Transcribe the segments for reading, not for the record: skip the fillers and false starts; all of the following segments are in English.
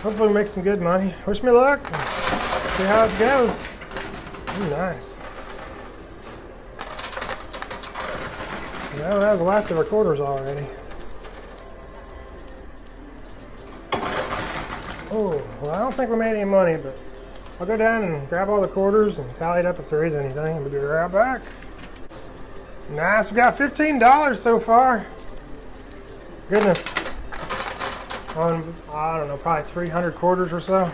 Hopefully we make some good money. Wish me luck. See how it goes. Ooh, nice. Well, that was the last of our quarters already. Oh, well, I don't think we made any money, but I'll go down and grab all the quarters and tally it up if there is anything. We'll be right back. Nice, we got $15 so far. Goodness. On, I don't know, probably 300 quarters or so.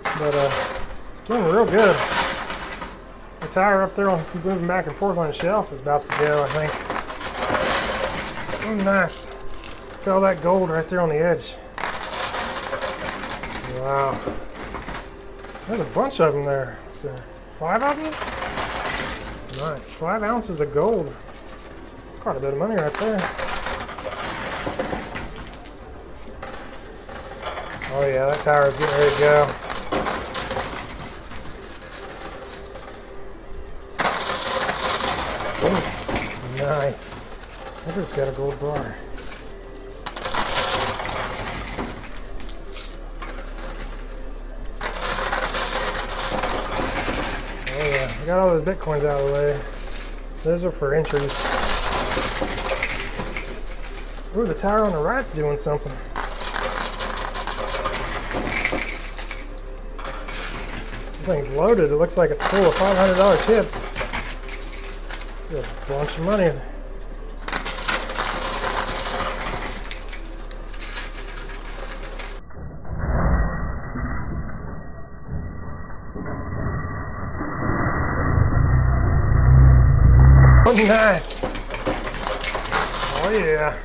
But it's doing real good. The tire up there on moving back and forth on the shelf is about to go, I think. Oh, nice. Look at all that gold right there on the edge. Wow. There's a bunch of them there. Is there 5 of them? Nice. 5 ounces of gold. That's quite a bit of money right there. Oh yeah, that tire is getting ready to go. Ooh, nice. I just got a gold bar. Oh yeah, I got all those bitcoins out of the way. Those are for entries. Ooh, the tire on the right's doing something. This thing's loaded. It looks like it's full of $500 chips. There's a bunch of money. Oh, nice. Oh yeah.